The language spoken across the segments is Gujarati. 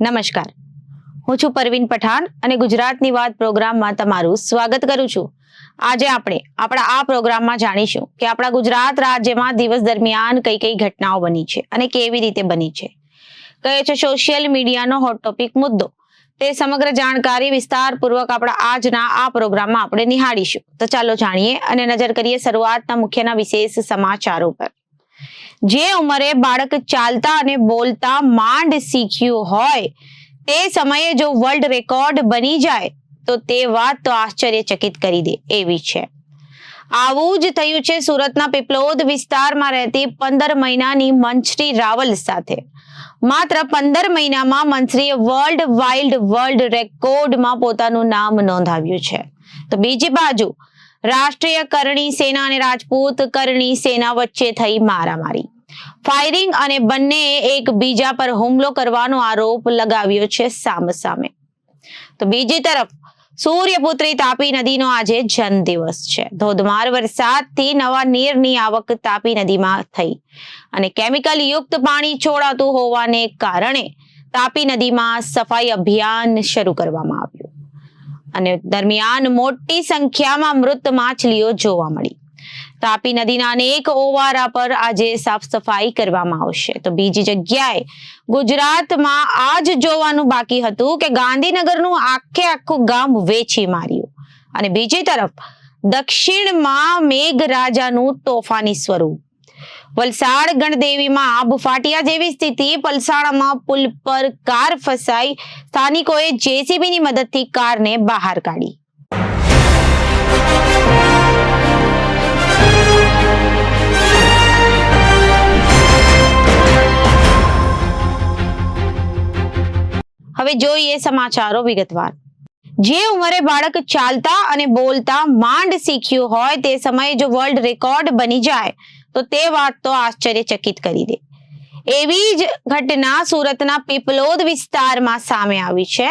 નમસ્કાર, હું છું પરવીન પઠાણ અને ગુજરાતની વાત પ્રોગ્રામમાં તમારું સ્વાગત કરું છું. આજે આપણે આપણા આ પ્રોગ્રામમાં જાણીશું કે આપણા ગુજરાત રાજ્યમાં દિવસ દરમિયાન કઈ કઈ ઘટનાઓ બની છે અને કેવી રીતે બની છે. કયો છે સોશિયલ મીડિયાનો હોટ ટોપિક મુદ્દો, તે સમગ્ર જાણકારી વિસ્તારપૂર્વક આપણા આજના આ પ્રોગ્રામમાં આપણે નિહાળીશું. તો ચાલો જાણીએ અને નજર કરીએ શરૂઆતના મુખ્યના વિશેષ સમાચારો પર. જે ઉંમરે બાળક ચાલતા અને બોલતા માંડ શીખ્યું હોય તે સમયે જો વર્લ્ડ રેકોર્ડ બની જાય તો તે વાત તો આશ્ચર્યચકિત કરી દે એવી છે. આવું જ થયું છે સુરતના પીપલોદ વિસ્તારમાં રહેતી 15 મહિનાની મંશ્રી રાવલ સાથે. માત્ર 15 મહિનામાં મંશ્રીએ વર્લ્ડ રેકોર્ડમાં પોતાનું નામ નોંધાવ્યું છે. તો બીજી બાજુ રાષ્ટ્રીય કરણી સેના અને રાજપૂત કરણી સેના વચ્ચે થઈ મારામારી, ફાયરિંગ અને બંનેએ એકબીજા પર હુમલો કરવાનો આરોપ લગાવ્યો છે સામસામે. તો બીજી તરફ સૂર્યપુત્રી તાપી નદીનો આજે જન્મદિવસ છે. ધોધમાર વરસાદથી નવા નીરની આવક તાપી નદીમાં થઈ અને કેમિકલ યુક્ત પાણી છોડાતું હોવાને કારણે તાપી નદીમાં સફાઈ અભિયાન શરૂ કરવામાં આવ્યું અને દરમિયાન મોટી સંખ્યામાં મૃત માછલીઓ જોવા મળી. તાપી નદીના અનેક ઓવારા પર આજે સાફ સફાઈ કરવામાં આવશે. તો બીજી જગ્યાએ ગુજરાતમાં આજ જોવાનું બાકી હતું કે ગાંધીનગરનું આખું ગામ વેચી માર્યું અને બીજી તરફ દક્ષિણમાં મેઘરાજાનું તોફાની સ્વરૂપ. વલસાડ ગણદેવીમાં આબ ફાટ્યા જેવી સ્થિતિ. પલસાણામાં પુલ પર કાર ફસાઈ, સ્થાનિકોએ જેસીબીની મદદથી કારને બહાર કાઢી. હવે જોઈએ સમાચારો વિગતવાર. જે ઉંમરે બાળક ચાલતા અને બોલતા માંડ શીખ્યું હોય તે સમયે જો વર્લ્ડ રેકોર્ડ બની જાય તો તે વાત તો આશ્ચર્યચકિત કરી દે એવી જ ઘટના સુરતના પીપલોદ વિસ્તારમાં સામે આવી છે.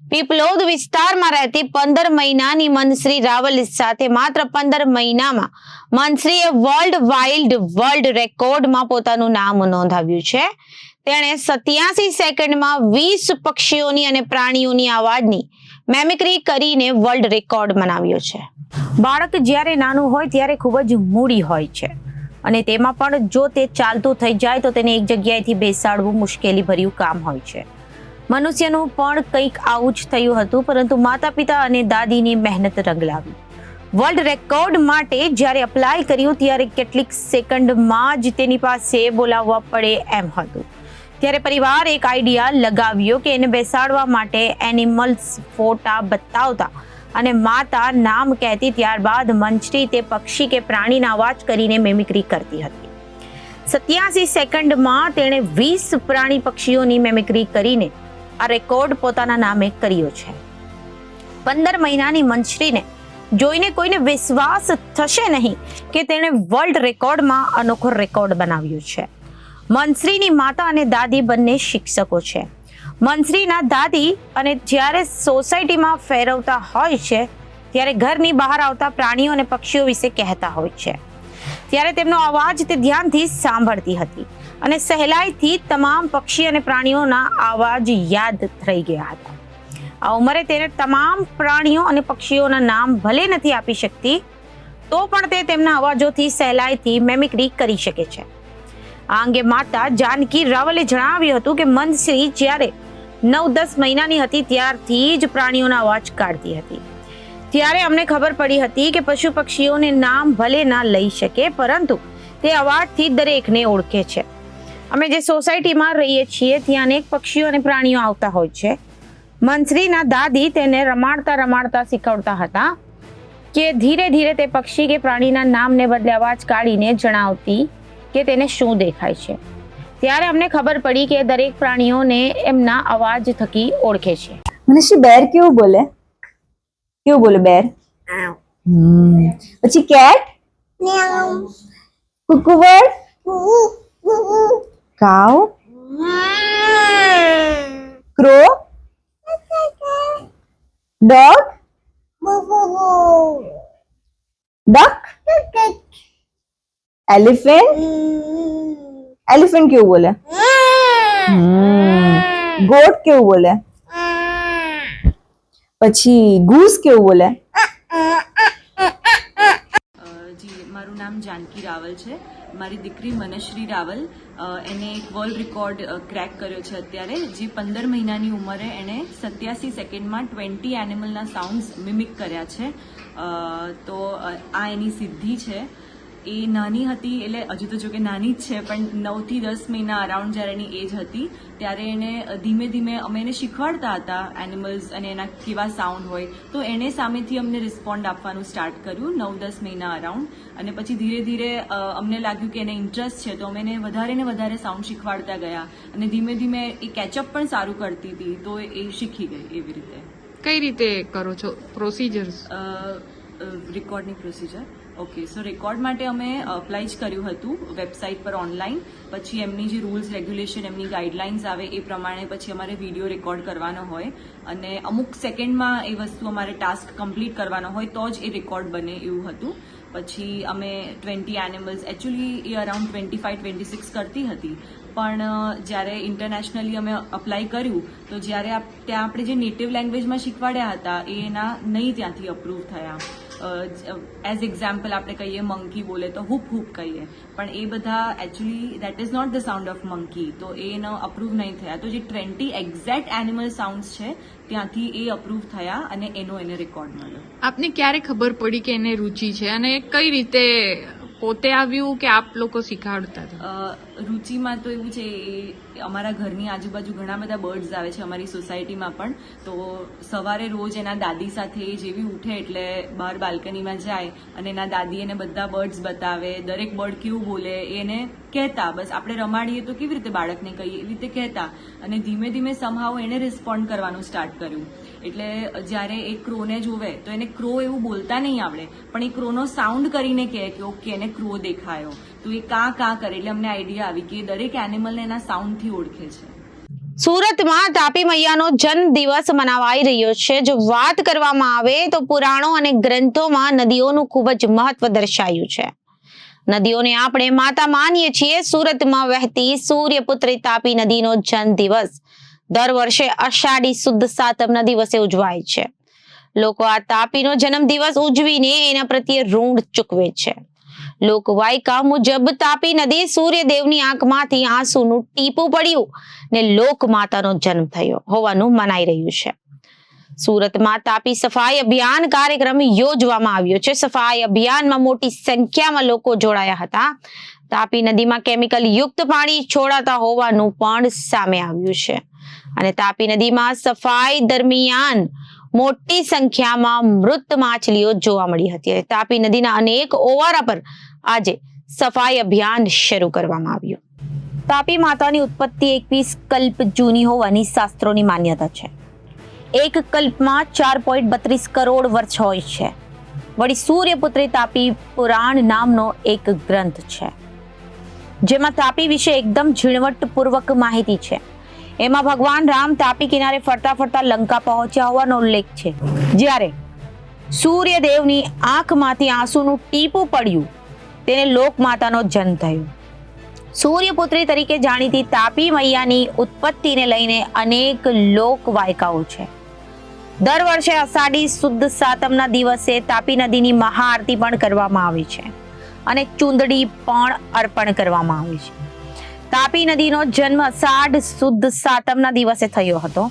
પીપલોદ વિસ્તારમાં રહેતી 15 મહિનાની મંશ્રી રાવલ સાથે માત્ર 15 મહિનામાં મંશ્રીએ વર્લ્ડ રેકોર્ડમાં પોતાનું નામ નોંધાવ્યું છે. તેણે 87 સેકન્ડમાં 20 પક્ષીઓની અને પ્રાણીઓની અવાજની મેમિક્રી કરીને વર્લ્ડ રેકોર્ડ બનાવ્યો છે. બાળક જ્યારે નાનું હોય ત્યારે ખૂબ જ મૂડી હોય છે અને તેમાં પણ જો તે ચાલતું થઈ જાય તો તેને એક જગ્યાએથી બેસાડવું મુશ્કેલી ભર્યું કામ હોય છે. મનુષ્યનું પણ કંઈક આવું જ થયું હતું, પરંતુ માતા પિતા અને દાદીની મહેનત રંગ લાવી. વર્લ્ડ રેકોર્ડ માટે જ્યારે અપ્લાય કર્યું ત્યારે કેટલીક સેકન્ડમાં જ તેની પાસે બોલાવવા પડે એમ હતું. ત્યારે પરિવાર એક આઈડિયા લગાવ્યો કે એને બેસાડવા માટે એનિમલ્સ ફોટા બતાવતા અને માતા નામ કહેતી, ત્યારબાદ મંશ્રી તે પક્ષી કે પ્રાણીના અવાજ કરીને મેમિક્રી કરતી હતી. 87 સેકન્ડમાં તેણે 20 પ્રાણી પક્ષીઓની મેમિક્રી કરીને આ રેકોર્ડ પોતાના નામે કર્યો છે. 15 મહિનાની મંશ્રીને જોઈને કોઈને વિશ્વાસ થશે નહીં કે તેણે વર્લ્ડ રેકોર્ડમાં અનોખો રેકોર્ડ બનાવ્યો છે. મંશ્રીની માતા અને દાદી બંને શિક્ષકો છે. મંશ્રીના દાદી અને જ્યારે સોસાયટીમાં ફેરવતા હોય છે ત્યારે ઘરની બહાર આવતા પ્રાણીઓ અને પક્ષીઓ વિશે કહેતા હોય છે. ત્યારે તેમનો અવાજ તે ધ્યાનથી સાંભળતી હતી અને સહેલાઈથી તમામ પક્ષી અને પ્રાણીઓના અવાજ યાદ થઈ ગયા હતા. આ ઉંમરે તેને તમામ પ્રાણીઓ અને પક્ષીઓના નામ ભલે નથી આપી શકતી તો પણ તે તેમના અવાજોથી સહેલાઈથી મેમિક્રી કરી શકે છે. આ અંગે માતા જાનકી રાવલે જણાવ્યું હતું કે મંશ્રી જ્યારે 9-10 મહિનાની હતી ત્યારથી જ પ્રાણીઓના અવાજ કાઢતી હતી. ત્યારે અમને ખબર પડી હતી કે પશુ પક્ષીઓને નામ ભલે ના લઈ શકે પરંતુ તે અવાજથી દરેકને ઓળખે છે. અમે જે સોસાયટીમાં રહીએ છીએ ત્યાં અનેક પક્ષીઓ અને પ્રાણીઓ આવતા હોય છે. મંશ્રીના દાદી તેને રમાડતા શીખવતા હતા કે ધીરે ધીરે તે પક્ષી કે પ્રાણીના નામને બદલે અવાજ કાઢીને જણાવતી કે તેને શું દેખાય છે. ત્યારે અમને ખબર પડી કે દરેક પ્રાણીઓને એમના અવાજ થકી ઓળખે છે. મનીષી, બેર કેવું બોલે બેર? પછી cat? Cuckoo bird? Cow? Crow? Dog? Duck? Elephant? Elephant क्यों बोले? ગોટ કેવું બોલે? પછી ગૂસ કેવું બોલે? જી મારું નામ જાનકી રાવલ છે. મારી દીકરી મનશ્રી રાવલ એને એક વર્લ્ડ રેકોર્ડ ક્રેક કર્યો છે અત્યારે, જે 15 મહિનાની ઉંમરે એણે 87 સેકન્ડમાં 20 એનિમલના સાઉન્ડ્સ મિમિક કર્યા છે. તો આ એની સિદ્ધિ છે. એ નાની હતી, એટલે હજુ તો જો કે નાની જ છે, પણ 9 થી 10 મહિના અરાઉન્ડ જ્યારે એની એજ હતી ત્યારે એને ધીમે ધીમે અમે એને શીખવાડતા હતા એનિમલ્સ અને એના કેવા સાઉન્ડ હોય, તો એણે સામેથી અમને રિસ્પોન્ડ આપવાનું સ્ટાર્ટ કર્યું 9-10 મહિના અરાઉન્ડ. અને પછી ધીરે ધીરે અમને લાગ્યું કે એને ઇન્ટરેસ્ટ છે, તો અમે એને ને વધારે સાઉન્ડ શીખવાડતા ગયા અને ધીમે ધીમે એ કેચઅપ પણ સારું કરતી હતી, તો એ શીખી ગઈ એવી રીતે. કઈ રીતે કરો છો પ્રોસિજર્સ? રેકોર્ડની પ્રોસિજર. ઓકે, સો રેકોર્ડ માટે અમે અપ્લાય જ કર્યું હતું વેબસાઇટ પર ઓનલાઈન. પછી એમની જે રૂલ્સ રેગ્યુલેશન, એમની ગાઈડલાઇન્સ આવે એ પ્રમાણે પછી અમારે વિડીયો રેકોર્ડ કરવાનો હોય અને અમુક સેકન્ડમાં એ વસ્તુ અમારે ટાસ્ક કમ્પ્લીટ કરવાનો હોય તો જ એ રેકોર્ડ બને એવું હતું. પછી અમે 20 એનિમલ્સ, એકચ્યુઅલી એ અરાઉન્ડ 25-26 કરતી હતી, પણ જ્યારે ઇન્ટરનેશનલી અમે અપ્લાય કર્યું તો જ્યારે ત્યાં આપણે જે નેટિવ લેંગ્વેજમાં શીખવાડ્યા હતા એ એના નહીં ત્યાંથી અપ્રૂવ થયા. એઝ એક્ઝામ્પલ આપણે કહીએ મંકી બોલે તો હુપ હુપ કહીએ, પણ એ બધા actually that is not the sound of monkey, તો એનો અપ્રૂવ નહીં થયા. તો જે 20 એક્ઝેક્ટ એનિમલ સાઉન્ડ્સ છે ત્યાંથી એ અપ્રૂવ થયા અને એને રેકોર્ડ મળ્યો. આપને ક્યારે ખબર પડી કે એને રુચિ છે અને કઈ રીતે પોતે આવ્યું કે આપ લોકો શીખવાડતા હતા? રુચિમાં તો એવું છે, અમારા ઘરની આજુબાજુ ઘણા બધા બર્ડ્સ આવે છે, અમારી સોસાયટીમાં પણ. તો સવારે રોજ એના દાદી સાથે જેવી ઉઠે એટલે બહાર બાલ્કનીમાં જાય અને એના દાદી એને બધા બર્ડ્સ બતાવે, દરેક બર્ડ કેવું બોલે એને કહેતા. બસ આપણે રમાડીએ તો કેવી રીતે બાળકને કહીએ એવી રીતે કહેતા, અને ધીમે ધીમે સમહાવ એને રિસ્પોન્ડ કરવાનું સ્ટાર્ટ કર્યું. એટલે જ્યારે એ ક્રોને જોવે તો એને ક્રો એવું બોલતા નહીં આવડે, પણ એ ક્રોનો સાઉન્ડ કરીને કહે કે ઓકે એને ક્રો દેખાયો, તો એ કાં કરે. એટલે અમને આઈડિયા આવી કે દરેક એનિમલને એના સાઉન્ડથી ઓળખે છે. સુરતમાં તાપી મૈયાનો જન્મ દિવસ મનાવાઈ રહ્યો છે. જો વાત કરવામાં આવે તો પુરાણો અને ગ્રંથોમાં નદીઓનું ખૂબ જ મહત્વ દર્શાયું છે. નદીઓને આપણે માતા માનીએ છીએ. સુરતમાં વહેતી સૂર્યપુત્રી તાપી નદીનો જન્મ દિવસ દર વર્ષે અષાઢી સુદ સાતમના દિવસે ઉજવાય છે. લોકો આ તાપીનો જન્મ દિવસ ઉજવીને એના પ્રત્યે ઋણ ચૂકવે છે. લોકવાયકા મુજબ તાપી નદી સૂર્યદેવની આંખમાંથી આંસુનું ટીપું પડ્યું ને લોકમાતાનો જન્મ થયો હોવાનું મનાઈ રહ્યું છે. સુરતમાં તાપી સફાઈ અભિયાન કાર્યક્રમ યોજવામાં આવ્યો છે. સફાઈ અભિયાનમાં મોટી સંખ્યામાં લોકો જોડાયા હતા. તાપી નદીમાં કેમિકલ યુક્ત પાણી છોડાતા હોવાનું પણ સામે આવ્યું છે અને તાપી નદીમાં સફાઈ દરમિયાન મોટી સંખ્યામાં મૃત માછલીઓ જોવા મળી હતી. તાપી નદીના અનેક ઓવારા પર આજે સફાઈ અભિયાન શરૂ કરવામાં આવ્યું. તાપી માતાની ઉત્પત્તિ 21 કલ્પ જૂની હોવાની શાસ્ત્રોની માન્યતા છે. એક કલ્પમાં 4.32 કરોડ વર્ષ હોય છે. વળી સૂર્યપુત્રી તાપી પુરાણ નામનો એક ગ્રંથ છે જેમાં તાપી વિશે એકદમ ઝીણવટપૂર્વક માહિતી છે. એમાં ભગવાન રામ તાપી કિનારે ફરતા ફરતા લંકા પહોંચ્યા હોવાનો ઉલ્લેખ છે. જ્યારે સૂર્યદેવની આંખમાંથી આંસુનું ટીપું પડ્યું તેને લોકમાતાનો જન્મ થયો. સૂર્યપુત્રી તરીકે જાણીતી તાપી મૈયાની ઉત્પત્તિને લઈને અનેક લોકવાયકાઓ છે. દર વર્ષે અષાઢી સુદ સાતમના દિવસે તાપી નદીની મહાઆરતી પણ કરવામાં આવે છે અને ચૂંદડી પણ અર્પણ કરવામાં આવે છે. તાપી નદીનો જન્મ અષાઢ સુદ સાતમના દિવસે થયો હતો.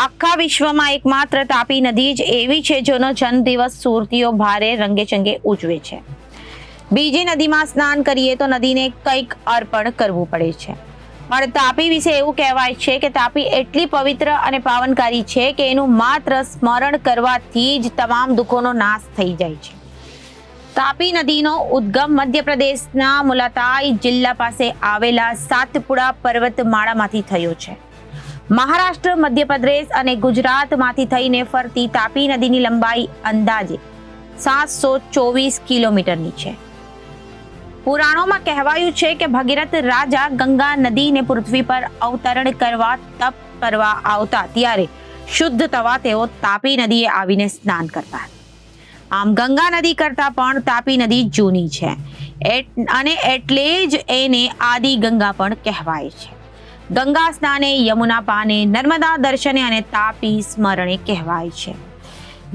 આખા વિશ્વમાં એકમાત્ર તાપી નદી જ એવી છે જેનો જન્મ દિવસ સુરતીઓ ભારે રંગેચંગે ઉજવે છે. બીજી નદીમાં સ્નાન કરીએ તો નદીને કંઈક અર્પણ કરવું પડે છે, પણ તાપી વિશે એવું કહેવાય છે કે તાપી એટલી પવિત્ર અને પાવનકારી છે કે એનું માત્ર સ્મરણ કરવાથી જ તમામ દુઃખોનો નાશ થઈ જાય છે. તાપી નદીનો ઉદ્ગમ મધ્યપ્રદેશના મુલાતાઈ જિલ્લા પાસે આવેલા સાતપુડા પર્વતમાળામાંથી થયો છે. મહારાષ્ટ્ર, મધ્યપ્રદેશ અને ગુજરાતમાંથી થઈને ફરતી તાપી નદીની લંબાઈ અંદાજે 724 કિલોમીટરની છે. પુરાણોમાં કહેવાયું છે કે ભગીરથ રાજા ગંગા નદીને પૃથ્વી પર અવતરણ કરવા તપ કરવા આવતા ત્યારે શુદ્ધ થવા તેઓ તાપી નદીએ આવીને સ્નાન કરતા. આમ ગંગા નદી કરતા પણ તાપી નદી જૂની છે અને એટલે જ એને આદિ ગંગા પણ કહેવાય છે. ગંગા સ્નાને, યમુના પાને, નર્મદા દર્શને અને તાપી સ્મરણે કહેવાય છે.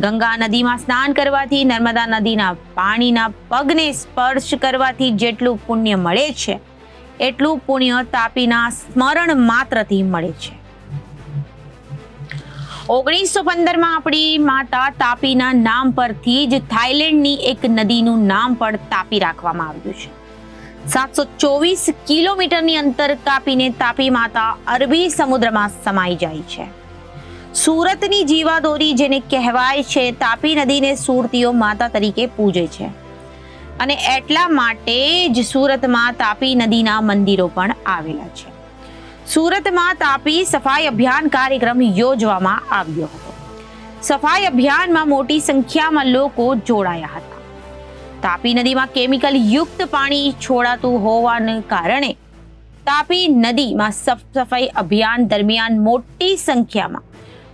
ગંગા નદીમાં સ્નાન કરવાથી, નર્મદા નદીના પાણીના પગને સ્પર્શ કરવાથી જેટલું પુણ્ય મળે છે એટલું પુણ્ય તાપીના સ્મરણ માત્રથી મળે છે. 1915માં આપણી માતા તાપીના નામ પરથી જ થાઈલેન્ડની એક નદીનું નામ પણ તાપી રાખવામાં આવ્યું છે. 724 કિલોમીટરની અંતર કાપીને તાપી માતા અરબી સમુદ્રમાં સમાઈ જાય છે. સુરતની જીવાદોરી જેને કહેવાય છે, તાપી નદીને સુરતીઓ માતા તરીકે પૂજે છે અને એટલા માટે જ સુરતમાં તાપી નદીના મંદિરો પણ આવેલા છે. સુરતમાં તાપી સફાઈ અભિયાન કાર્યક્રમ યોજવામાં આવ્યો હતો. સફાઈ અભિયાનમાં મોટી સંખ્યામાં લોકો જોડાયા હતા. તાપી નદીમાં કેમિકલ યુક્ત પાણી છોડાતું હોવાને કારણે તાપી નદીમાં સફાઈ અભિયાન દરમિયાન મોટી સંખ્યામાં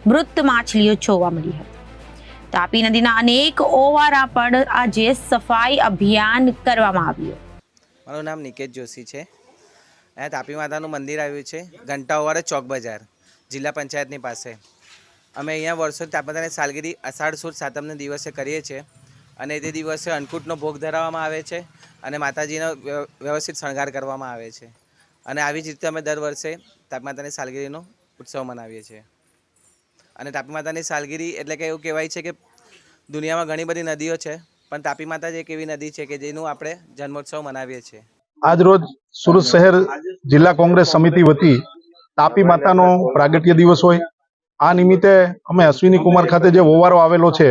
મૃત માછલીઓ જોવા મળી હતી. તાપી નદીના અનેક ઓવારા પર આજે સફાઈ અભિયાન કરવામાં આવ્યું. મારું નામ નિકેત જોશી છે. અહીંયા તાપી માતાનું મંદિર આવ્યું છે, ઘંટા ઓવારે ચોક બજાર, જિલ્લા પંચાયતની પાસે. અમે અહીંયા વર્ષો તાપી માતાની સાલગીરી અષાઢ સુદ સાતમને દિવસે કરીએ છીએ અને તે દિવસે અન્નકૂટનો ભોગ ધરાવવામાં આવે છે અને માતાજીનો વ્યવસ્થિત શણગાર કરવામાં આવે છે. અને આવી જ રીતે અમે દર વર્ષે તાપી માતાની સાલગીરીનો ઉત્સવ મનાવીએ છીએ. અને તાપી માતાની સાલગીરી એટલે કે એવું કહેવાય છે કે દુનિયામાં ઘણી બધી નદીઓ છે, પણ તાપી માતા જ એક એવી નદી છે કે જેનું આપણે જન્મોત્સવ મનાવીએ છીએ. આજ રોજ સુરત શહેર જિલ્લા કોંગ્રેસ સમિતિ વતી તાપી માતાનો પ્રાગટ્ય દિવસ હોય. આ નિમિત્તે અમે અશ્વિની કુમાર ખાતે જે ઓવારો આવેલો છે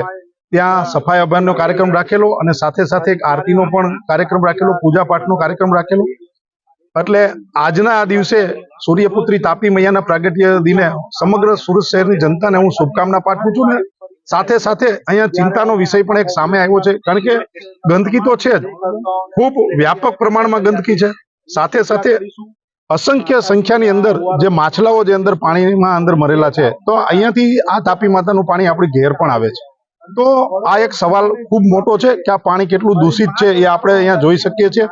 ત્યાં સફાઈ અભિયાનનો કાર્યક્રમ રાખેલો અને સાથે સાથે એક આરતીનો પણ કાર્યક્રમ રાખેલો, પૂજા પાઠનો કાર્યક્રમ રાખેલો. એટલે આજના આ દિવસે સૂર્યપુત્રી તાપી મૈયાના પ્રાગટ્ય દિને સમગ્ર સુરત શહેરની જનતાને હું શુભકામના પાઠવું છું. ને સાથે સાથે અહીંયા ચિંતાનો વિષય પણ એક સામે આવ્યો છે, કારણ કે ગંદકી તો છે જ, ખૂબ વ્યાપક પ્રમાણમાં ગંદકી છે. સાથે સાથે અસંખ્ય સંખ્યાની અંદર જે માછલાઓ જે અંદર પાણીમાં અંદર મરેલા છે, તો અહીંયાથી આ તાપી માતાનું પાણી આપણી ઘેર પણ આવે છે. તો આ એક સવાલ ખૂબ મોટો છે કે આ પાણી કેટલું દૂષિત છે એ આપણે અહીંયા જોઈ શકીએ છીએ.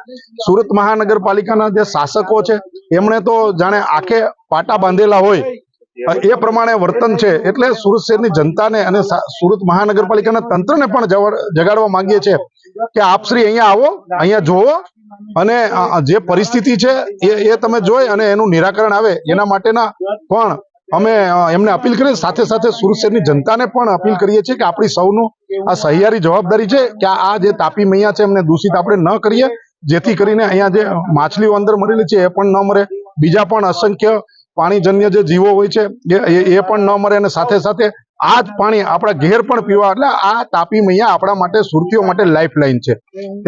સુરત મહાનગરપાલિકાના જે શાસકો છે એમણે તો જાણે આંખે પાટા બાંધેલા હોય એ પ્રમાણે વર્તન છે. એટલે સુરત શહેરની જનતાને અને સુરત મહાનગરપાલિકાના તંત્રને પણ જગાડવા માંગીએ છીએ કે આપ શ્રી અહીંયા આવો, અહીંયા જોવો અને જે પરિસ્થિતિ છે એ તમે જોઈ અને એનું નિરાકરણ આવે એના માટેના પણ અમે એમને અપીલ કરીએ. સાથે સાથે સુરત શહેરની જનતાને પણ અપીલ કરીએ છીએ કે આપણી સૌનું આ સહિયારી જવાબદારી છે કે આ જે તાપી મૈયા છે એમને દૂષિત આપણે ન કરીએ, જેથી કરીને અહીંયા જે માછલીઓ અંદર મરેલી છે એ પણ ન મરે, બીજા પણ અસંખ્ય પાણીજન્ય જે જીવો હોય છે એ પણ ન મરે. અને સાથે સાથે આ જ પાણી આપણા ઘેર પણ પીવા. એટલે આ તાપી મૈયા આપણા માટે, સુરતીઓ માટે લાઈફ લાઈન છે.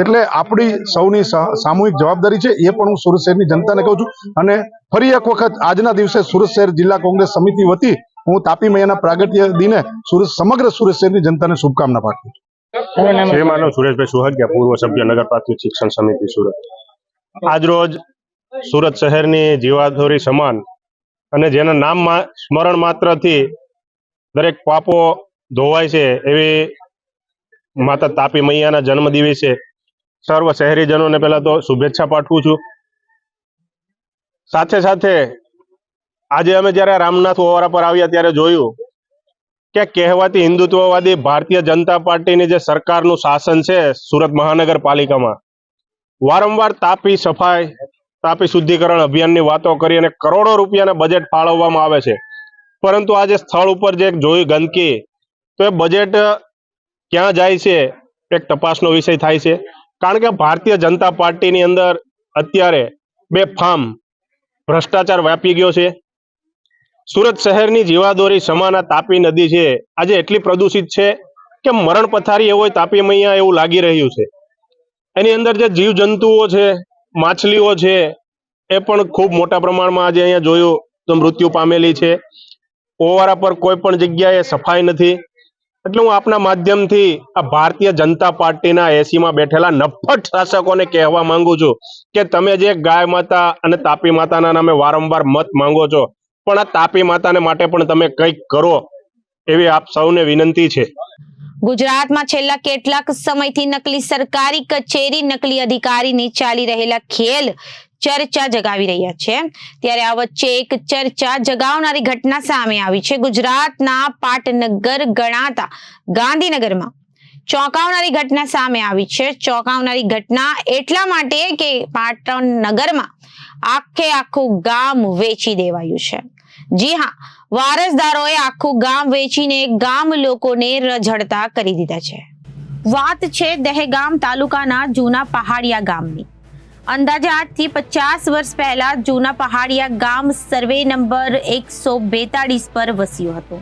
એટલે આપણી સૌની સામૂહિક જવાબદારી છે એ પણ હું સુરત શહેરની જનતાને કહું છું. અને ફરી એક વખત આજના દિવસે સુરત શહેર જિલ્લા કોંગ્રેસ સમિતિ વતી હું તાપી મૈયાના પ્રાગટ્ય દિને સમગ્ર સુરત શહેરની જનતાને શુભકામના પાઠવું છું. શ્રીમાનવ સુરેશભાઈ સુહાગિયા, પૂર્વ સભ્ય નગર પ્રાથમિક શિક્ષણ સમિતિ સુરત. આજરોજ સુરત શહેરની જીવાદોરી સમાન અને જેના નામમાં સ્મરણ માત્રથી દરેક પાપો ધોવાય છે એવી માતા તાપી મૈયાના જન્મ દિવસે સર્વ શહેરીજનોને પહેલા તો શુભેચ્છા પાઠવું છું. સાથે સાથે આજે અમે જ્યારે રામનાથ ઓવારા પર આવ્યા ત્યારે જોયું કે કહેવાતી હિન્દુત્વવાદી ભારતીય જનતા પાર્ટીની જે સરકારનું શાસન છે સુરત મહાનગરપાલિકામાં, વારંવાર તાપી સફાઈ, તાપી શુદ્ધિકરણ અભિયાનની વાતો કરી અને કરોડો રૂપિયાના બજેટ ફાળવવામાં આવે છે. પરંતુ આજે સ્થળ ઉપર જે જોઈ ગંદકી, તો એ બજેટ ક્યાં જાય છે એક તપાસનો વિષય થાય છે. કારણ કે ભારતીય જનતા પાર્ટીની અંદર અત્યારે બેફામ ભ્રષ્ટાચાર વ્યાપી ગયો છે. સુરત શહેરની જીવાદોરી સમાન આ તાપી નદી છે આજે એટલી પ્રદૂષિત છે કે મરણ પથારી એવો તાપી મૈયા એવું લાગી રહ્યું છે. એની અંદર જે જીવજંતુઓ છે, માછલીઓ છે, એ પણ ખૂબ મોટા પ્રમાણમાં આજે અહીંયા જોયું તો મૃત્યુ પામેલી છે. ઓવારા પર કોઈ પણ જગ્યાએ સફાઈ નથી. એટલે હું આપના માધ્યમથી આ ભારતીય જનતા પાર્ટીના એસીમાં બેઠેલા નફ્ફટ શાસકોને કહેવા માંગુ છું કે તમે જે ગાય માતા અને તાપી માતાના નામે વારંવાર મત માંગો છો, પણ આ તાપી માતાને માટે પણ તમે કંઈક કરો એવી આપ સૌને વિનંતી છે. ગુજરાતમાં છેલ્લા કેટલાક સમયથી નકલી સરકારી કચેરી, નકલી અધિકારીને ચાલી રહેલા ખેલ ચર્ચા જગાવી રહ્યા છે. ત્યારે આ વચ્ચે એક ચર્ચા જગાવનારી ઘટના સામે આવી છે. ગુજરાતના પાટનગર ગણાતા ગાંધીનગરમાં ચોંકાવનારી ઘટના સામે આવી છે. ચોંકાવનારી ઘટના એટલા માટે કે પાટનગરમાં આખું ગામ વેચી દેવાયું છે. જી હા, વારસદારોએ આખું ગામ વેચીને ગામ લોકોને રઝળતા કરી દીધા છે. વાત છે દહેગામ તાલુકાના જૂના પહાડિયા ગામની. અંદાજે આજથી 50 વર્ષ પહેલા જૂના પહાડિયા ગામ સર્વે નંબર 142 પર વસ્યું હતું,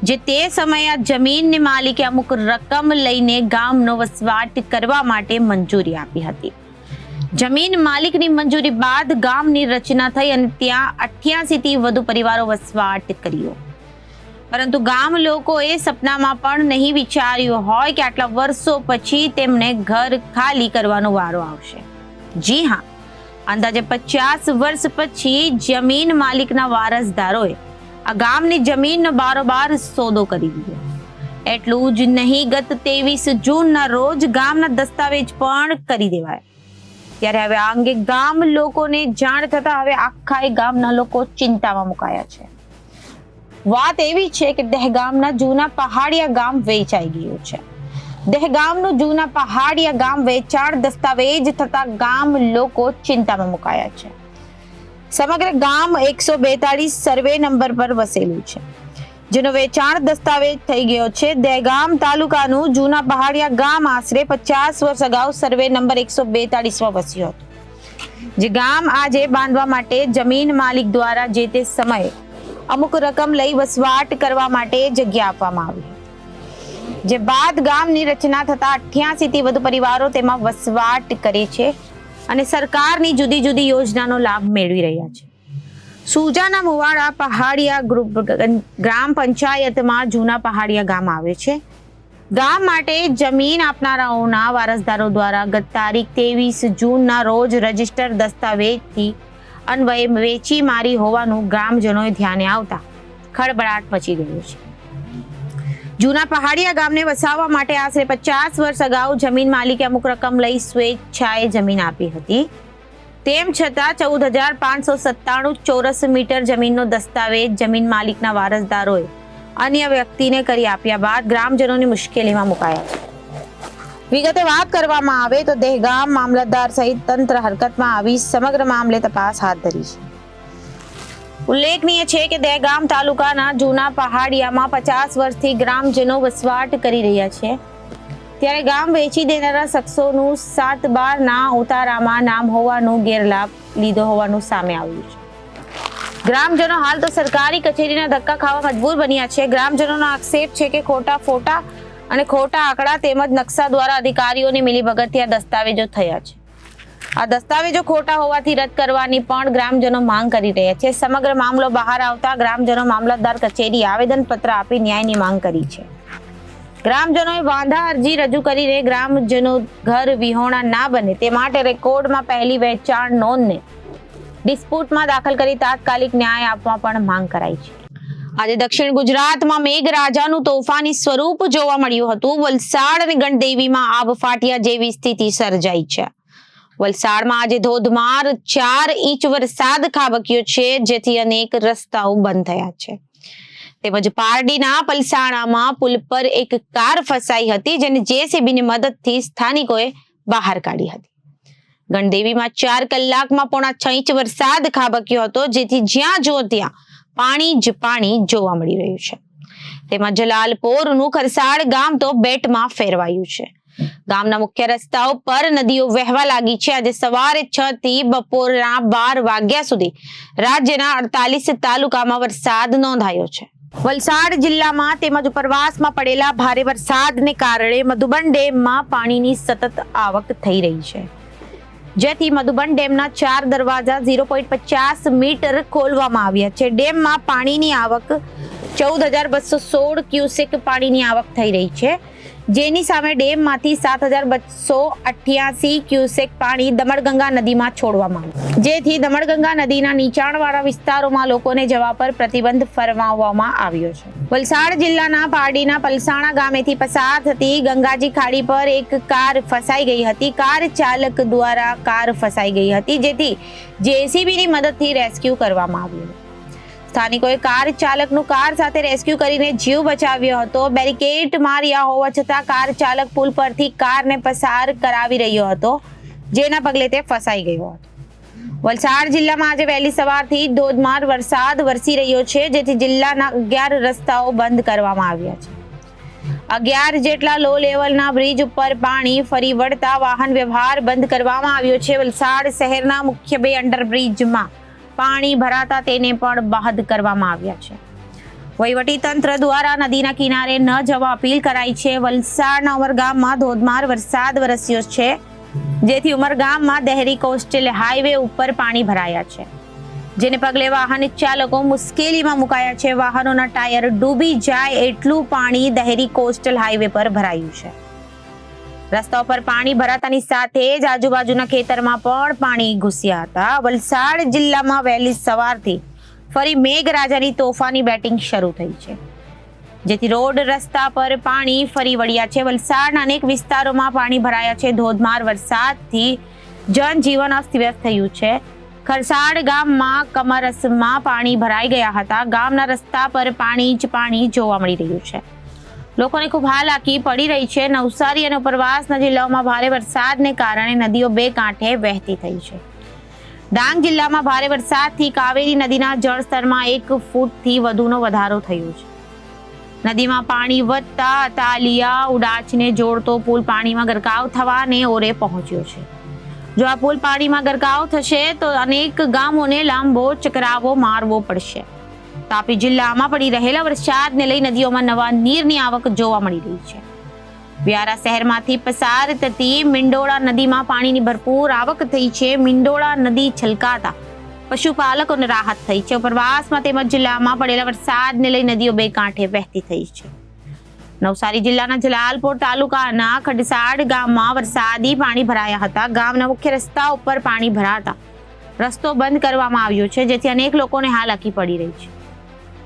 જે તે સમયે આ જમીનની માલિકે અમુક રકમ લઈને ગામનો વસવાટ કરવા માટે મંજૂરી આપી હતી. જમીન માલિકની મંજૂરી બાદ ગામની રચના થઈ અને ત્યાં 88 થી વધુ પરિવારો વસવાટ કર્યો. પરંતુ ગામ લોકોએ સપનામાં પણ નહીં વિચાર્યું હોય કે આટલા વર્ષો પછી તેમને ઘર ખાલી કરવાનો વારો આવશે. જી હા, અંદાજે 50 વર્ષ પછી જમીન માલિકના વારસદારોએ આ ગામની જમીનનો બારોબાર સોદો કરી દીધો. એટલું જ નહીં, ગત 23 જૂનના રોજ ગામના દસ્તાવેજ પણ કરી દેવાયા. ત્યારે હવે આ અંગે ગામ લોકોને જાણ થતા હવે આખા ગામના લોકો ચિંતામાં મુકાયા છે. વાત એવી છે કે દહેગામના જૂના પહાડિયા ગામ વેચાઈ ગયું છે. દહેગામનું જૂના પહાડિયા ગામ વેચાણ દસ્તાવેજ થતા ગામ લોકો ચિંતામાં મુકાયા છે. સમગ્ર ગામ 142 સર્વે નંબર પર વસેલું છે, જેનો વેચાણ દસ્તાવેજ થઈ ગયો છે. દહેગામ તાલુકાનું જૂના પહાડિયા ગામ આશરે 50 વર્ષ અગાઉ સર્વે નંબર 142 માં વસ્યું હતું. જે ગામ આજે બાંધવા માટે જમીન માલિક દ્વારા જે તે સમયે અમુક રકમ લઈ વસવાટ કરવા માટે જગ્યા આપવામાં આવી. જે બાદ ગામની રચના થતા 88 થી વધુ પરિવારો તેમાં વસવાટ કરે છે અને સરકારની જુદી જુદી યોજનાનો લાભ મેળવી રહ્યા છે. સુજાના મુવાડા પહાડિયા ગ્રામ પંચાયતમાં જૂના પહાડિયા ગામ આવે છે. ગામ માટે જમીન આપનારાઓના વારસદારો દ્વારા ગત તારીખ 23 જૂનના રોજ રજીસ્ટર દસ્તાવેજથી અન્વયે વેચી મારી હોવાનું ગ્રામજનોએ ધ્યાને આવતા ખળબળાટ મચી ગયો છે. જૂના પહાડિયા ગામને વસાવવા માટે આશરે 50 વર્ષ અગાઉ જમીન માલિકે અમુક રકમ લઈ સ્વેચ્છાએ જમીન આપી હતી. તેમ છતાં 14,597 ચોરસ મીટર જમીનનો દસ્તાવેજ જમીન માલિકના વારસદારોએ અન્ય વ્યક્તિને કરી આપ્યા બાદ ગ્રામજનોની મુશ્કેલીમાં મુકાયા છે. વિગતે વાત કરવામાં આવે તો દહેગામ મામલતદાર સહિત તંત્ર હરકતમાં આવી સમગ્ર મામલે તપાસ હાથ ધરી છે. ઉલ્લેખનીય છે કે દહેગામ તાલુકાના જૂના પહાડિયામાં 50 વર્ષથી ગ્રામજનો વસવાટ કરી રહ્યા છે. ત્યારે ગામ વેચી દેનારા શખ્સોનું 7/12 ઉતારામાં નામ હોવાનું ગેરલાભ લીધો હોવાનું સામે આવ્યું છે. ગ્રામજનો હાલ તો સરકારી કચેરીના ધક્કા ખાવા મજબૂર બન્યા છે. ગ્રામજનોનો આક્ષેપ છે કે ખોટા ફોટા અને ખોટા આંકડા તેમજ નકશા દ્વારા અધિકારીઓની મિલીભગતથી આ દસ્તાવેજો થયા છે. આ દસ્તાવેજો ખોટા હોવાથી રદ કરવાની પણ ગ્રામજનો માંગ કરી રહ્યા છે. સમગ્ર મામલો બહાર આવતા ગ્રામજનો મામલતદાર કચેરી આવેદનપત્ર આપી ન્યાયની માંગ કરી છે. ગ્રામજનોએ વાંધા અરજી રજૂ કરીને ગ્રામજનો ઘર વિહોણા ના બને તે માટે રેકોર્ડમાં પહેલી વેચાણ નોંધને ડિસ્પ્યુટમાં દાખલ કરી તાત્કાલિક ન્યાય આપવા પણ માંગ કરાઈ છે. આજે દક્ષિણ ગુજરાતમાં મેઘરાજાનું તોફાની સ્વરૂપ જોવા મળ્યું હતું. વલસાડ અને ગણદેવીમાં આબ ફાટ્યા જેવી સ્થિતિ સર્જાઈ છે. વલસાડમાં આજે ધોધમાર 4 ઇંચ વરસાદ ખાબક્યો છે, જેથી અનેક રસ્તાઓ બંધ થયા છે. તેમજ પારડીના પલસાણામાં પુલ પર એક કાર ફસાઈ હતી, જેને જેસીબીની મદદથી સ્થાનિકોએ બહાર કાઢી હતી. ગણદેવીમાં 4 કલાકમાં 5.5 ઇંચ વરસાદ ખાબક્યો હતો, જેથી જ્યાં જો ત્યાં પાણી જ પાણી જોવા મળી રહ્યું છે. તેમાં જલાલપોરનું ખરસાડ ગામ તો બેટમાં ફેરવાયું છે. ગામના મુખ્ય રસ્તાઓ પર નદીઓ વહેવા લાગી છે. આજે સવારે 6 થી બપોરના 12 વાગ્યા સુધી રાજ્યના 48 તાલુકામાં વરસાદ નોંધાયો છે. વલસાડ જિલ્લામાં તેમજ ઉપરવાસમાં પડેલા ભારે વરસાદને કારણે મધુબન ડેમમાં પાણીની સતત આવક થઈ રહી છે, જેથી મધુબન ડેમના 4 દરવાજા 0.50 મીટર ખોલવામાં આવ્યા છે. ડેમમાં પાણીની આવક 14,216 ક્યુસેક પાણીની આવક થઈ રહી છે. જેની સામે ડેમમાંથી 7,288 ક્યુસેક પાણી દમણગંગા નદીમાં છોડવામાં આવ્યું, જેથી દમણગંગા નદીના નીચાણવાળા વિસ્તારોમાં લોકોને જવા પર પ્રતિબંધ ફરમાવવામાં આવ્યો છે. વલસાડ જિલ્લાના પારડીના પલસાણા ગામેથી પસાર થતી ગંગાજી ખાડી પર એક કાર ફસાઈ ગઈ હતી. કાર ચાલક દ્વારા કાર ફસાઈ ગઈ હતી, જેથી જેસીબીની મદદથી રેસ્ક્યુ કરવામાં આવ્યું. સ્થાનિકોએ કાર ચાલકનું કાર સાથે રેસ્ક્યુ કરીને જીવ બચાવ્યો હતો. બેરિકેડ માર્યા હોવા છતાં કાર ચાલક પુલ પરથી કારને પસાર કરાવી રહ્યો હતો, જેના પગલે તે ફસાઈ ગયો હતો. વલસાડ જિલ્લામાં આજે વહેલી સવારથી ધોધમાર વરસાદ વરસી રહ્યો છે, જેથી જિલ્લાના 11 રસ્તાઓ બંધ કરવામાં આવ્યા છે. 11 જેટલા લો લેવલના બ્રિજ ઉપર પાણી ફરી વળતા વાહન વ્યવહાર બંધ કરવામાં આવ્યો છે. વલસાડ શહેરના મુખ્ય 2 અંડરબ્રિજમાં પાણી ભરાતા તેને પણ બંધ કરવામાં આવ્યા છે. વહીવટી તંત્ર દ્વારા નદીના કિનારે ન જવા અપીલ કરાઈ છે. વલસાડના ઉમરગામમાં ધોધમાર વરસાદ વરસ્યો છે, જેથી ઉમરગામમાં દહેરી કોસ્ટલ હાઈવે ઉપર પાણી ભરાયા છે, જેને પગલે વાહન ચાલકો મુશ્કેલીમાં મુકાયા છે. વાહનોના ટાયર ડૂબી જાય એટલું પાણી દહેરી કોસ્ટલ હાઈવે પર ભરાયું છે. રસ્તાઓ પર પાણી ભરાતાની સાથે જ આજુબાજુના ખેતરમાં પણ પાણી ઘૂસ્યા હતા. વલસાડ જિલ્લામાં વહેલી સવારથી ફરી મેઘરાજાની તોફાની બેટિંગ શરૂ થઈ છે, જેથી રોડ રસ્તા પર પાણી ફરી વળ્યા છે. વલસાડના અનેક વિસ્તારોમાં પાણી ભરાયા છે. ધોધમાર વરસાદથી જનજીવન અસ્તવ્યસ્ત થયું છે. ખરસાડ ગામમાં કમરસમાં પાણી ભરાઈ ગયા હતા. ગામના રસ્તા પર પાણી જ પાણી જોવા મળી રહ્યું છે. લોકોને ખૂબ હાલાકી પડી રહી છે. નવસારી અને ઉપરવાસના જિલ્લાઓમાં ભારે વરસાદને કારણે નદીઓ 2 કાંઠે વહેતી થઈ છે. ડાંગ જિલ્લામાં ભારે વરસાદથી કાવેરી નદીના જળસ્તરમાં 1 ફૂટથી વધુનો વધારો થયો છે. નદીમાં પાણી વધતા અતાલિયા ઉડાચને જોડતો પુલ પાણીમાં ગરકાવ થવાને ઓરે પહોંચ્યો છે. જો આ પુલ પાણીમાં ગરકાવ થશે તો અનેક ગામોને લાંબો ચકરાવો મારવો પડશે. તાપી જિલ્લામાં પડી રહેલા વરસાદને લઈ નદીઓમાં નવા નીરની આવક જોવા મળી રહી છે. વ્યારા શહેરમાંથી પસાર થતી મીંડોળા નદીમાં પાણીની ભરપૂર આવક થઈ છે. મીંડોળા નદી છલકાતા પશુપાલકોને રાહત થઈ છે. ઉપરવાસમાં તેમજ જિલ્લામાં પડેલા વરસાદને લઈ નદીઓ 2 કાંઠે વહેતી થઈ છે. નવસારી જિલ્લાના જલાલપોર તાલુકાના ખડસાડ ગામમાં વરસાદી પાણી ભરાયા હતા. ગામના મુખ્ય રસ્તા ઉપર પાણી ભરાતા રસ્તો બંધ કરવામાં આવ્યો છે, જેથી અનેક લોકોને હાલાકી પડી રહી છે.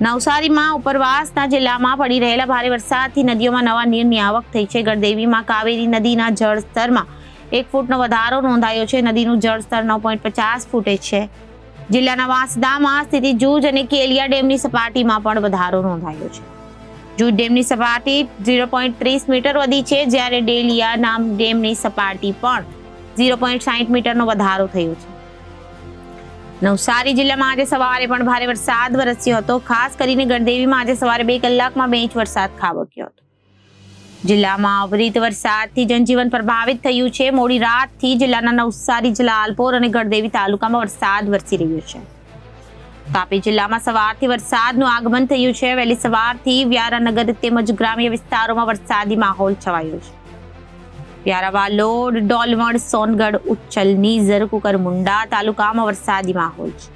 નવસારીમાં ઉપરવાસના જિલ્લામાં પડી રહેલા ભારે વરસાદથી નદીઓમાં નવા નીરની આવક થઈ છે. ગળદેવીમાં કાવેરી નદીના જળસ્તરમાં 1 ફૂટનો વધારો નોંધાયો છે. નદીનું જળસ્તર 9.50 ફૂટે છે. જિલ્લાના વાંસદામાં સ્થિત જૂજ અને કેલિયા ડેમની સપાટીમાં પણ વધારો નોંધાયો છે. જૂજ ડેમની સપાટી 0.30 મીટર વધી છે, જ્યારે ડેલિયા ડેમની સપાટી પણ 0.60 મીટરનો વધારો થયો છે. નવસારી જિલ્લામાં આજે સવારે પણ ભારે વરસાદ વરસ્યો હતો. ખાસ કરીને ગળદેવીમાં આજે સવારે 2 કલાકમાં 2 ઇંચ વરસાદ ખાબક્યો હતો. જિલ્લામાં અવિરત વરસાદથી જનજીવન પ્રભાવિત થયું છે. મોડી રાતથી જિલ્લાના નવસારી, જલાલપોર અને ગળદેવી તાલુકામાં વરસાદ વરસી રહ્યો છે. તાપી જિલ્લામાં સવારથી વરસાદનું આગમન થયું છે. વહેલી સવારથી વ્યારાનગર તેમજ ગ્રામ્ય વિસ્તારોમાં વરસાદી માહોલ છવાયો છે. વ્યારા, વાલોડ, ડોલવણ, સોનગઢ, ઉચ્છલ, નીઝર, કુકરમુંડા તાલુકામાં વરસાદી માહોલ છે.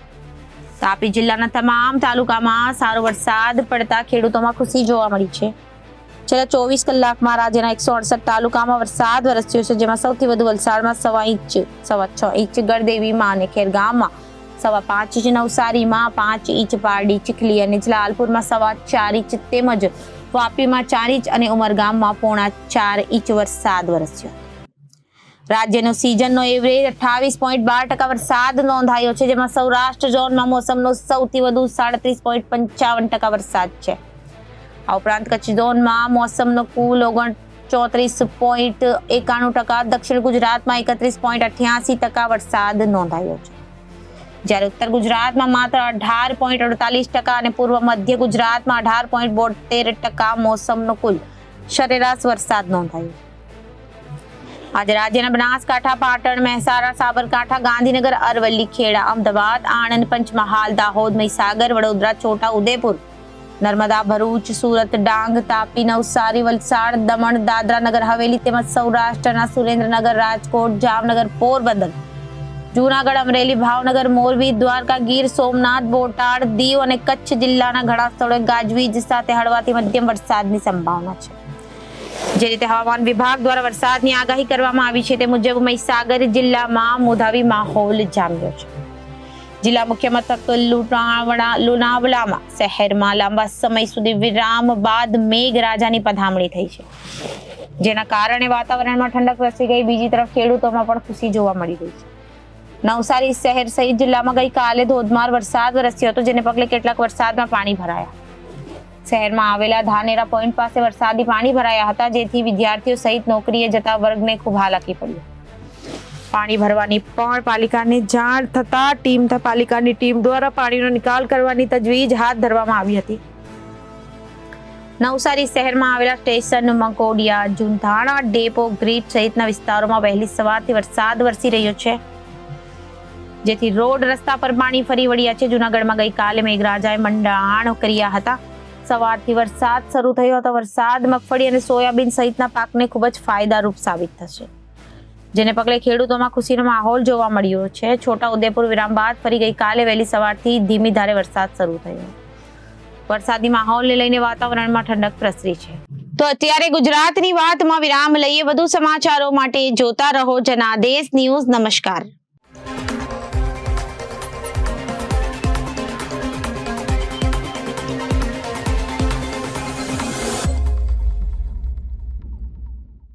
તાપી જિલ્લાના તમામ તાલુકામાં સારો વરસાદ પડતા ખેડૂતોમાં ખુશી જોવા મળી છે. છેલ્લા 24 કલાકમાં રાજ્યના 168 તાલુકામાં વરસાદ વરસ્યો છે, જેમાં સૌથી વધુ વલસાડમાં 1.5 ઇંચ, 6.25 ઇંચ, ગળદેવીમાં અને ખેરગામમાં 5.5 ઇંચ, નવસારીમાં 5 ઇંચ, પારડી, ચીખલી અને જલાલપુરમાં 4.25 ઇંચ તેમજ વાપીમાં 4 ઇંચ અને ઉમરગામમાં 4.5 ઇંચ વરસાદ વરસ્યો. રાજ્યનો સિઝનનો એવરેજ 28.12% વરસાદ નોંધાયો છે, જેમાં સૌરાષ્ટ્ર ઝોનમાં મોસમનો સૌથી વધુ 37.55% વરસાદ છે. આ ઉપરાંત કચ્છ ઝોનમાં મોસમનો કુલ 39.91%, દક્ષિણ ગુજરાતમાં 31.88% વરસાદ નોંધાયો છે, જ્યારે ઉત્તર ગુજરાતમાં માત્ર 18.48% અને પૂર્વ મધ્ય ગુજરાતમાં 18.72% મોસમનો કુલ સરેરાશ વરસાદ નોંધાયો. આજે રાજ્યના બનાસકાંઠા, પાટણ, મહેસાણા, સાબરકાંઠા, ગાંધીનગર, અરવલ્લી, ખેડા, અમદાવાદ, આણંદ, પંચમહાલ, દાહોદ, મહીસાગર, વડોદરા, છોટા ઉદેપુર, નર્મદા, ભરૂચ, સુરત, ડાંગ, તાપી, નવસારી, વલસાડ, દમણ, દાદરા નગર હવેલી તેમજ સૌરાષ્ટ્રના સુરેન્દ્રનગર, રાજકોટ, જામનગર, પોરબંદર, જૂનાગઢ, અમરેલી, ભાવનગર, મોરબી, દ્વારકા, ગીર સોમનાથ, બોટાદ, દીવ અને કચ્છ જિલ્લાના ઘણા સ્થળોએ ગાજવીજ સાથે હળવાથી મધ્યમ વરસાદની સંભાવના છે. જે રીતે હવામાન વિભાગ દ્વારા વરસાદની આગાહી કરવામાં આવી છે તે મુજબ મહીસાગર જિલ્લામાં મોધાવી માહોલ જામ્યો છે. જિલ્લા મુખ્ય મથક લુણાવાડામાં શહેરમાં લાંબા સમય સુધી વિરામ બાદ મેઘરાજાની પધામણી થઈ છે, જેના કારણે વાતાવરણમાં ઠંડક પ્રસરી ગઈ. બીજી તરફ ખેડૂતોમાં પણ ખુશી જોવા મળી રહી છે. નવસારી શહેર સહિત જિલ્લામાં ગઈકાલે ધોધમાર વરસાદ વરસ્યો હતો, જેને પગલે કેટલાક વરસાદમાં પાણી ભરાયા. શહેરમાં આવેલા ધાનેરા પોઈન્ટ પાસે વરસાદી પાણી ભરાયા હતા, જેથી વિદ્યાર્થીઓ સહિત નોકરીએ જતા વર્ગને ખૂબ હાલાકી પડી. પાણી ભરવાની પણ પાલિકાને જાણ થતા પાલિકાની ટીમ દ્વારા પાણીનો નિકાલ કરવાની તજવીજ હાથ ધરવામાં આવી હતી. નવસારી શહેરમાં આવેલા સ્ટેશન, મંકોડિયા, જુંધાણા, ડેપો, ગ્રીટ સહિતના વિસ્તારોમાં વહેલી સવારથી વરસાદ વરસી રહ્યો છે, જેથી રોડ રસ્તા પર પાણી ફરી વળ્યા છે. જૂનાગઢમાં ગઈકાલે મેઘરાજાએ મંડાણ કર્યા હતા. સવારથી વરસાદ શરૂ થયો હતો. વરસાદ મગફળી અને સોયાબીન સહિતના પાકને ખૂબ જ ફાયદારૂપ સાબિત થશે, જેને પગલે ખેડૂતોમાં ખુશીનો માહોલ જોવા મળ્યો છે. છોટા ઉદેપુર વિરામ બાદ ફરી ગઈકાલે વહેલી સવારથી ધીમી ધારે વરસાદ શરૂ થયો. વરસાદી માહોલને લઈને વાતાવરણમાં ઠંડક પ્રસરી છે. તો અત્યારે ગુજરાતની વાતમાં વિરામ લઈએ. વધુ સમાચારો માટે જોતા રહો જનાદેશ ન્યૂઝ. નમસ્કાર.